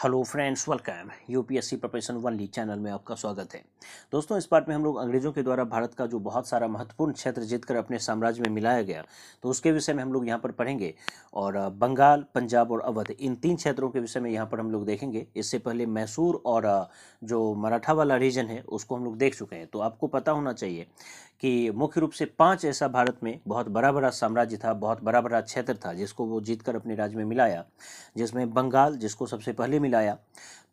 Hello friends, welcome. UPSC preparation only channel में आपका स्वागत है। दोस्तों, इस पार्ट में हम लोग अंग्रेजों के द्वारा भारत का जो बहुत सारा महत्वपूर्ण क्षेत्र जीतकर अपने साम्राज्य में मिलाया गया, तो उसके विषय में हम लोग यहाँ पर पढ़ेंगे। और बंगाल, पंजाब और अवध, इन तीन क्षेत्रों के विषय में यहाँ पर हम लोग देखेंगे। इससे पहले मैसूर और जो मराठा वाला रीजन है उसको हम लोग देख चुके हैं। तो आपको पता होना चाहिए कि मुख्य रूप से 5 ऐसा भारत में बहुत बड़ा बड़ा साम्राज्य था, बहुत बड़ा बड़ा क्षेत्र था जिसको वो जीतकर अपने राज्य में मिलाया। जिसमें बंगाल, जिसको सबसे पहले मिलाया,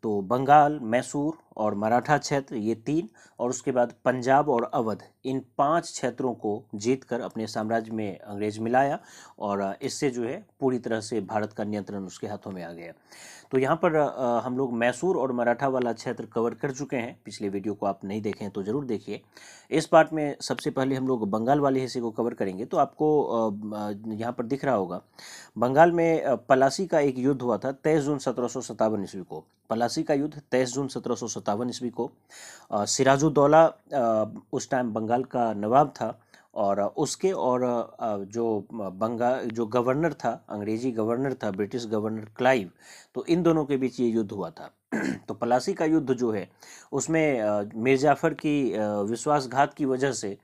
तो बंगाल, मैसूर और मराठा क्षेत्र, ये तीन, और उसके बाद पंजाब और अवध, इन 5 क्षेत्रों को जीतकर अपने साम्राज्य में अंग्रेज मिलाया। और इससे जो है पूरी तरह से भारत का नियंत्रण उसके हाथों में आ गया। तो यहाँ पर हम लोग मैसूर और मराठा वाला क्षेत्र कवर कर चुके हैं। पिछले वीडियो को आप नहीं देखें तो ज़रूर देखिए। इस पार्ट में सबसे पहले हम लोग बंगाल वाले हिस्से को कवर करेंगे। तो आपको यहाँ पर दिख रहा होगा, बंगाल में पलासी का एक युद्ध हुआ था 23 जून 1757 ईस्वी को। पलासी का युद्ध 23 जून 1757 ईस्वी को। सिराजुद्दौला उस टाइम बंगाल का नवाब था, और उसके और जो गवर्नर था, अंग्रेजी गवर्नर था, ब्रिटिश गवर्नर क्लाइव, तो इन दोनों के बीच ये युद्ध हुआ था। तो पलासी का युद्ध जो है उसमें मीर जाफर की विश्वासघात की वजह से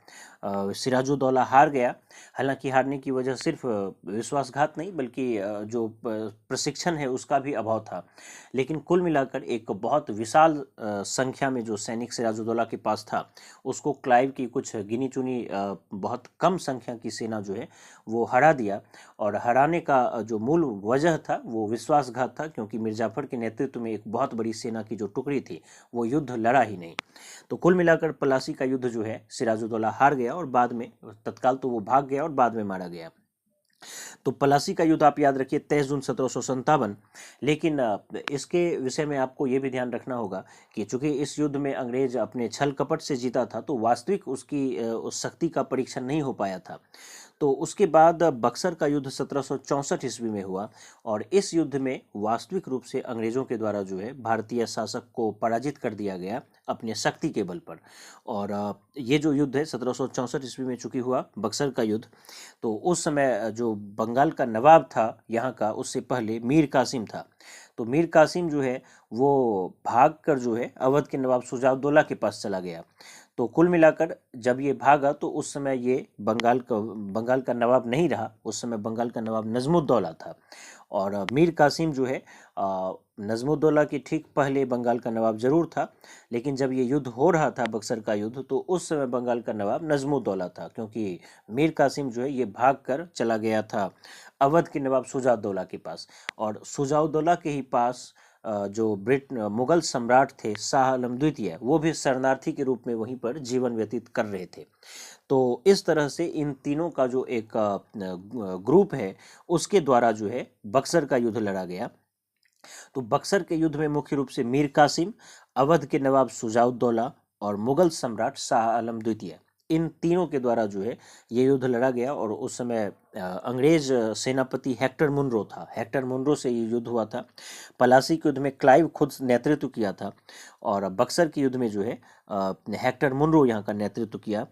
सिराजुद्दौला हार गया। हालांकि हारने की वजह सिर्फ विश्वासघात नहीं, बल्कि जो प्रशिक्षण है उसका भी अभाव था। लेकिन कुल मिलाकर एक बहुत विशाल संख्या में जो सैनिक सिराजुद्दौला के पास था, उसको क्लाइव की कुछ गिनी चुनी बहुत कम संख्या की सेना जो है वो हरा दिया। और हराने का जो मूल वजह था वो विश्वासघात था, क्योंकि मीर जाफर के नेतृत्व में एक बहुत बड़ी सेना की जो टुकड़ी थी वो युद्ध लड़ा ही नहीं। तो कुल मिलाकर पलासी का युद्ध जो है सिराजुद्दौला हार गया, और बाद में तत्काल तो वो भाग गया और बाद में मारा गया। तो पलासी का युद्ध आप याद रखिए 23 जून 1757। लेकिन इसके विषय में आपको ये भी ध्यान रखना होगा कि चूंकि इस युद्ध में अंग्रेज अपने छल कपट से जीता था, तो वास्तविक उसकी उस शक्ति का परीक्षण नहीं हो पाया था। तो उसके बाद बक्सर का युद्ध 1764 ईस्वी में हुआ, और इस युद्ध में वास्तविक रूप से अंग्रेजों के द्वारा जो है भारतीय शासक को पराजित कर दिया गया अपने शक्ति के बल पर। और ये जो युद्ध है 1764 ईस्वी में चूंकि हुआ, बक्सर का युद्ध, तो उस समय जो बंगाल का नवाब था यहाँ का, उससे पहले मीर कासिम था। तो मीर कासिम जो है वो भाग कर जो है अवध के नवाब शुजाउद्दौला के पास चला गया। तो कुल मिलाकर जब ये भागा तो उस समय ये बंगाल का नवाब नहीं रहा। उस समय बंगाल का नवाब नजमुद्दौला था। और मीर कासिम जो है नजमुद्दौला के ठीक पहले बंगाल का नवाब जरूर था, लेकिन जब ये युद्ध हो रहा था बक्सर का युद्ध, तो उस समय बंगाल का नवाब नजमुद्दौला था, क्योंकि मीर कासिम जो है ये भाग कर चला गया था अवध के नवाब शुजाउद्दौला के पास। और शुजाउद्दौला के ही पास जो मुगल सम्राट थे शाह आलम द्वितीय, वो भी शरणार्थी के रूप में वहीं पर जीवन व्यतीत कर रहे थे। तो इस तरह से इन तीनों का जो एक ग्रुप है उसके द्वारा जो है बक्सर का युद्ध लड़ा गया। तो बक्सर के युद्ध में मुख्य रूप से मीर कासिम, अवध के नवाब शुजाउद्दौला और मुगल सम्राट शाह आलम द्वितीय, इन तीनों के द्वारा जो है ये युद्ध लड़ा गया। और उस समय अंग्रेज सेनापति हेक्टर मुनरो था। हेक्टर मुनरो से ये युद्ध हुआ था। पलासी के युद्ध में क्लाइव खुद नेतृत्व किया था, और बक्सर के युद्ध में जो है हेक्टर मुनरो यहाँ का नेतृत्व किया।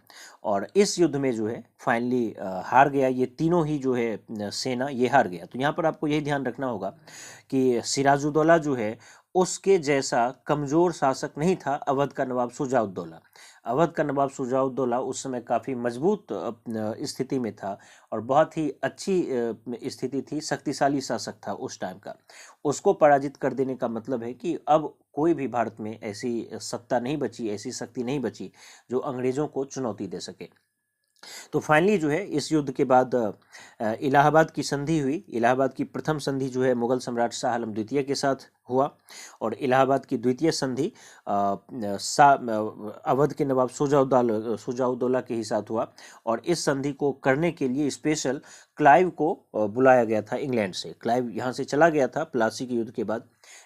और इस युद्ध में जो है फाइनली हार गया ये तीनों ही जो है सेना, ये हार गया। तो यहाँ पर आपको यही ध्यान रखना होगा कि सिराजुद्दौला जो है उसके जैसा कमजोर शासक नहीं था अवध का नवाब शुजाउद्दौला। अवध का नवाब शुजाउद्दौला उस समय काफ़ी मजबूत स्थिति में था, और बहुत ही अच्छी स्थिति थी, शक्तिशाली शासक था उस टाइम का। उसको पराजित कर देने का मतलब है कि अब कोई भी भारत में ऐसी सत्ता नहीं बची, ऐसी शक्ति नहीं बची जो अंग्रेजों को चुनौती दे सके। तो फाइनली जो है इस युद्ध के बाद इलाहाबाद की संधि हुई। इलाहाबाद की प्रथम संधि जो है मुगल सम्राट शाह आलम द्वितीय के साथ हुआ, और इलाहाबाद की द्वितीय संधि अवध के नवाब शुजाउद्दौला के ही साथ हुआ। और इस संधि को करने के लिए स्पेशल क्लाइव को बुलाया गया था इंग्लैंड से। क्लाइव यहाँ से चला गया था प्लासी के युद्ध के बाद,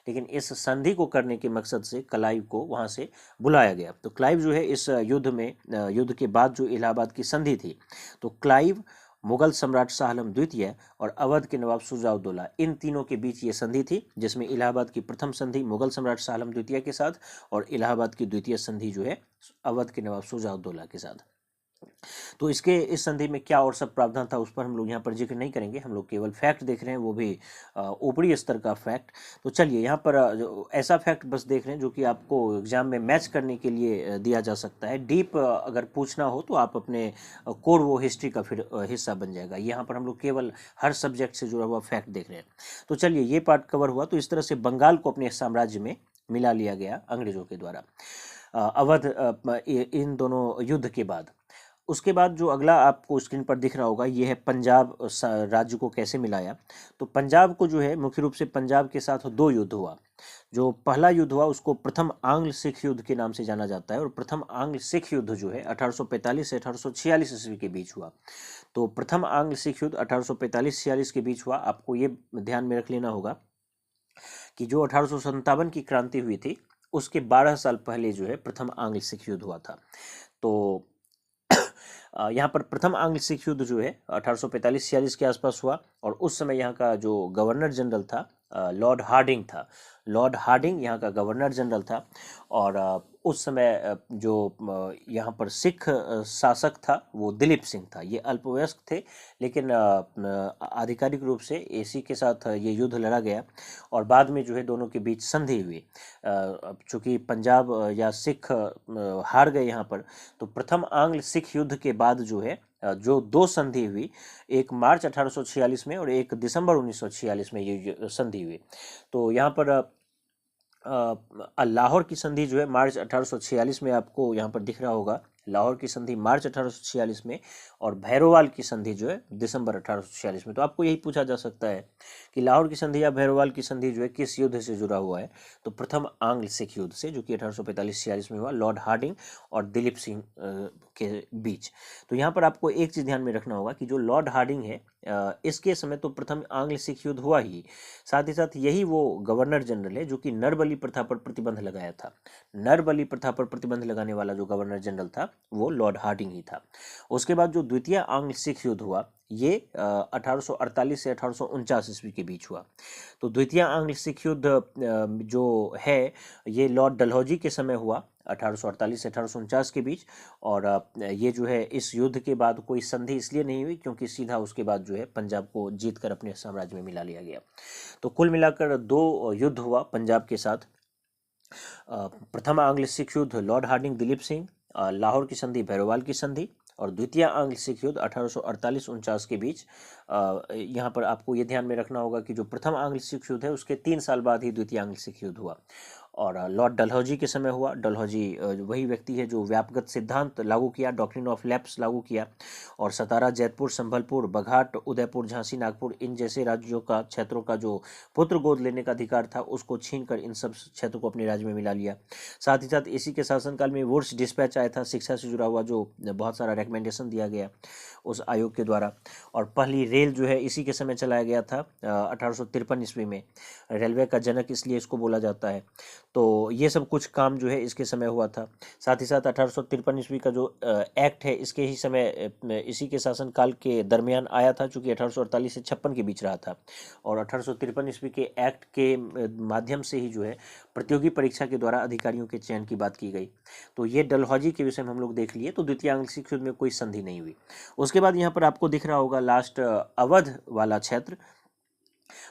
लेकिन इस संधि को करने के मकसद से क्लाइव को वहाँ से बुलाया गया। तो क्लाइव जो है इस युद्ध के बाद जो इलाहाबाद की संधि थी, तो क्लाइव, मुगल सम्राट शाह आलम द्वितीय और अवध के नवाब शुजाउद्दौला, इन तीनों के बीच ये संधि थी, जिसमें इलाहाबाद की प्रथम संधि मुगल सम्राट शाह आलम द्वितीय के साथ, और इलाहाबाद की द्वितीय संधि जो है अवध के नवाब शुजाउद्दौला के साथ। तो इसके इस संधि में क्या और सब प्रावधान था उस पर हम लोग यहाँ पर जिक्र नहीं करेंगे, हम लोग केवल फैक्ट देख रहे हैं, वो भी ऊपरी स्तर का फैक्ट। तो चलिए यहाँ पर जो ऐसा फैक्ट बस देख रहे हैं जो कि आपको एग्जाम में मैच करने के लिए दिया जा सकता है। डीप अगर पूछना हो तो आप अपने कोर वो हिस्ट्री का फिर हिस्सा बन जाएगा। यहाँ पर हम लोग केवल हर सब्जेक्ट से जुड़ा हुआ फैक्ट देख रहे हैं। तो चलिए ये पार्ट कवर हुआ। तो इस तरह से बंगाल को अपने साम्राज्य में मिला लिया गया अंग्रेजों के द्वारा अवध इन दोनों युद्ध के बाद। उसके बाद जो अगला आपको स्क्रीन पर दिख रहा होगा ये है पंजाब राज्य को कैसे मिलाया। तो पंजाब को जो है मुख्य रूप से पंजाब के साथ दो युद्ध हुआ। जो पहला युद्ध हुआ उसको प्रथम आंग्ल सिख युद्ध के नाम से जाना जाता है, और प्रथम आंग्ल सिख युद्ध जो है 1845 से 1846 ईस्वी के बीच हुआ। तो प्रथम आंग्ल सिख युद्ध 1845-46 के बीच हुआ। आपको ये ध्यान में रख लेना होगा कि जो 1857 की क्रांति हुई थी उसके 12 साल पहले जो है प्रथम आंग्ल सिख युद्ध हुआ था। तो यहाँ पर प्रथम आंग्ल सिख युद्ध जो है 1845-46 के आसपास हुआ, और उस समय यहाँ का जो गवर्नर जनरल था लॉर्ड हार्डिंग था। लॉर्ड हार्डिंग यहाँ का गवर्नर जनरल था, और उस समय जो यहाँ पर सिख शासक था वो दिलीप सिंह था। ये अल्पवयस्क थे, लेकिन आधिकारिक रूप से इसी के साथ ये युद्ध लड़ा गया, और बाद में जो है दोनों के बीच संधि हुई। चूँकि पंजाब या सिख हार गए यहाँ पर, तो प्रथम आंग्ल सिख युद्ध के बाद जो है जो दो संधि हुई, एक मार्च 1846 में और एक दिसंबर 1946 में ये संधि हुई। तो यहाँ पर लाहौर की संधि जो है मार्च 1846 में आपको यहाँ पर दिख रहा होगा। लाहौर की संधि मार्च 1846 में, और भैरोवाल की संधि जो है दिसंबर 1846 में। तो आपको यही पूछा जा सकता है कि लाहौर की संधि या भैरोवाल की संधि जो है किस युद्ध से जुड़ा हुआ है। तो प्रथम आंग्ल सिख युद्ध से, जो कि 1845-46 में हुआ, लॉर्ड हार्डिंग और दिलीप सिंह के बीच। तो यहाँ पर आपको एक चीज़ ध्यान में रखना होगा कि जो लॉर्ड हार्डिंग है इसके समय तो प्रथम आंग्ल सिख युद्ध हुआ ही, साथ ही साथ यही वो गवर्नर जनरल है जो कि नरबली प्रथा पर प्रतिबंध लगाया था। नरबली प्रथा पर प्रतिबंध लगाने वाला जो गवर्नर जनरल था वो लॉर्ड हार्डिंग ही था। उसके बाद जो द्वितीय आंग्ल सिख युद्ध हुआ ये 1848 से 1849 ईस्वी के बीच हुआ। तो द्वितीय आंग्ल सिख युद्ध जो है ये लॉर्ड डलहौजी के समय हुआ 1848 से 1849 के बीच, और ये जो है इस युद्ध के बाद कोई संधि इसलिए नहीं हुई क्योंकि सीधा उसके बाद जो है पंजाब को जीतकर अपने साम्राज्य में मिला लिया गया। तो कुल मिलाकर दो युद्ध हुआ पंजाब के साथ। प्रथम आंग्ल सिख युद्ध लॉर्ड हार्डिंग दिलीप सिंह, लाहौर की संधि भैरोवाल की संधि, और द्वितीय आंग्ल सिख युद्ध 1848-49 के बीच। यहाँ पर आपको ये ध्यान में रखना होगा कि जो प्रथम आंग्ल सिख युद्ध है उसके 3 साल बाद ही द्वितीय आंग्ल सिख युद्ध हुआ, और लॉर्ड डलहौजी के समय हुआ। डलहौजी वही व्यक्ति है जो व्यापगत सिद्धांत लागू किया, डॉक्ट्रिन ऑफ लैप्स लागू किया, और सतारा, जैतपुर, संभलपुर, बघाट, उदयपुर, झांसी, नागपुर इन जैसे राज्यों का क्षेत्रों का जो पुत्र गोद लेने का अधिकार था उसको छीनकर इन सब क्षेत्रों को अपने राज्य में मिला लिया। साथ ही साथ इसी के शासनकाल में वुड्स डिस्पैच आया था, शिक्षा से जुड़ा हुआ, जो बहुत सारा रिकमेंडेशन दिया गया उस आयोग के द्वारा, और पहली रेल जो है इसी के समय चलाया गया था 1853 ईस्वी में। रेलवे का जनक इसलिए इसको बोला जाता है। तो ये सब कुछ काम जो है इसके समय हुआ था। साथ ही साथ 1853 ईस्वी का जो एक्ट है इसके ही समय इसी के शासनकाल के दरमियान आया था, चूँकि 1848 से 56 के बीच रहा था, और 1853 ईस्वी के एक्ट के माध्यम से ही जो है प्रतियोगी परीक्षा के द्वारा अधिकारियों के चयन की बात की गई। तो ये डलहौजी के विषय में हम लोग देख लिए। तो द्वितीय आंग्ल सिख युद्ध में कोई संधि नहीं हुई। उसके बाद यहाँ पर आपको दिख रहा होगा लास्ट अवध वाला क्षेत्र।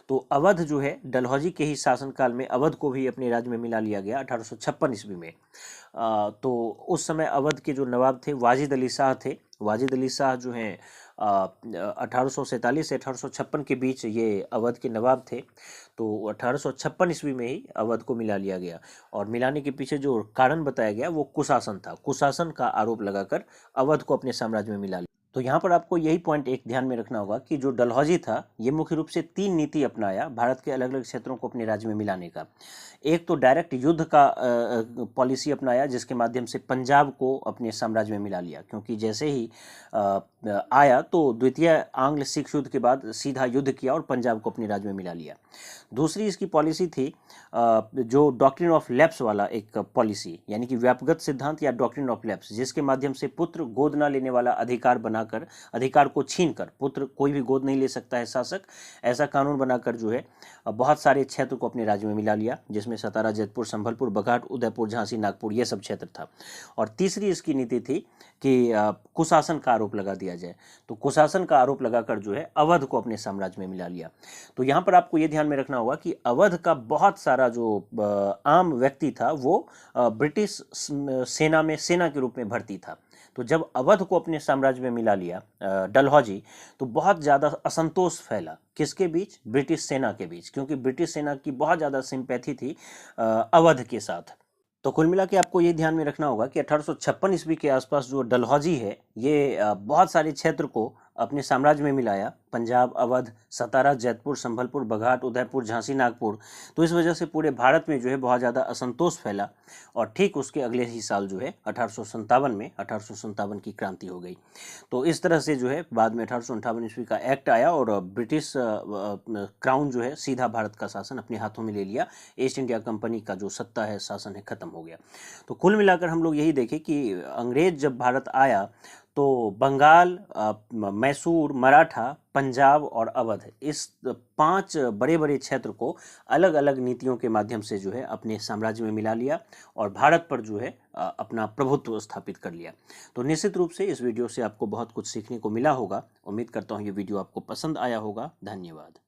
तो अवध जो है डलहौजी के ही शासनकाल में अवध को भी अपने राज्य में मिला लिया गया 1856 ईस्वी में। तो उस समय अवध के जो नवाब थे वाजिद अली शाह थे। वाजिद अली शाह जो हैं 1847 से 1856 के बीच ये अवध के नवाब थे। तो 1856 ईस्वी में ही अवध को मिला लिया गया, और मिलाने के पीछे जो कारण बताया गया वो कुशासन था। कुशासन का आरोप लगाकर अवध को अपने साम्राज्य में मिला लिया। तो यहाँ पर आपको यही पॉइंट एक ध्यान में रखना होगा कि जो डलहौजी था ये मुख्य रूप से 3 नीति अपनाया भारत के अलग अलग क्षेत्रों को अपने राज्य में मिलाने का। एक तो डायरेक्ट युद्ध का पॉलिसी अपनाया, जिसके माध्यम से पंजाब को अपने साम्राज्य में मिला लिया, क्योंकि जैसे ही आया तो द्वितीय आंग्ल सिख युद्ध के बाद सीधा युद्ध किया और पंजाब को अपने राज्य में मिला लिया। दूसरी इसकी पॉलिसी थी जो डॉक्ट्रिन ऑफ लैप्स वाला एक पॉलिसी, यानी कि व्यापगत सिद्धांत या डॉक्ट्रिन ऑफ लैप्स, जिसके माध्यम से पुत्र गोद न लेने वाला अधिकार बनाकर बनाकर, अधिकार को छीनकर, पुत्र कोई भी गोद नहीं ले सकता है शासक, ऐसा कानून बनाकर जो है बहुत सारे क्षेत्र को अपने राज्य में मिला लिया, जिसमें सतारा, जैतपुर, संभलपुर, बघाट, उदयपुर, झांसी, नागपुर ये सब क्षेत्र था। और तीसरी इसकी नीति थी कि कुशासन का आरोप लगा दिया जाए। तो कुशासन का आरोप लगाकर जो है अवध को अपने साम्राज्य में मिला लिया। तो यहाँ पर आपको ये ध्यान में रखना होगा कि अवध का बहुत सारा जो आम व्यक्ति था वो ब्रिटिश सेना में सेना के रूप में भर्ती था। तो जब अवध को अपने साम्राज्य में मिला लिया डलहौजी, तो बहुत ज़्यादा असंतोष फैला किसके बीच? ब्रिटिश सेना के बीच, क्योंकि ब्रिटिश सेना की बहुत ज़्यादा सिंपैथी थी अवध के साथ। तो कुल मिला के आपको ये ध्यान में रखना होगा कि 1856 ईस्वी के आसपास जो डलहौजी है ये बहुत सारे क्षेत्र को अपने साम्राज्य में मिलाया, पंजाब, अवध, सतारा, जैतपुर, संभलपुर, बघाट, उदयपुर, झांसी, नागपुर। तो इस वजह से पूरे भारत में जो है बहुत ज़्यादा असंतोष फैला और ठीक उसके अगले ही साल जो है 1857 की क्रांति हो गई। तो इस तरह से जो है बाद में 1858 ईस्वी का एक्ट आया और ब्रिटिश क्राउन जो है सीधा भारत का शासन अपने हाथों में ले लिया। ईस्ट इंडिया कंपनी का जो सत्ता है, शासन है, खत्म हो गया। तो कुल मिलाकर हम लोग यही देखें कि अंग्रेज जब भारत आया तो बंगाल, मैसूर, मराठा, पंजाब और अवध, इस 5 बड़े बड़े क्षेत्र को अलग अलग नीतियों के माध्यम से जो है अपने साम्राज्य में मिला लिया और भारत पर जो है अपना प्रभुत्व स्थापित कर लिया। तो निश्चित रूप से इस वीडियो से आपको बहुत कुछ सीखने को मिला होगा। उम्मीद करता हूँ ये वीडियो आपको पसंद आया होगा। धन्यवाद।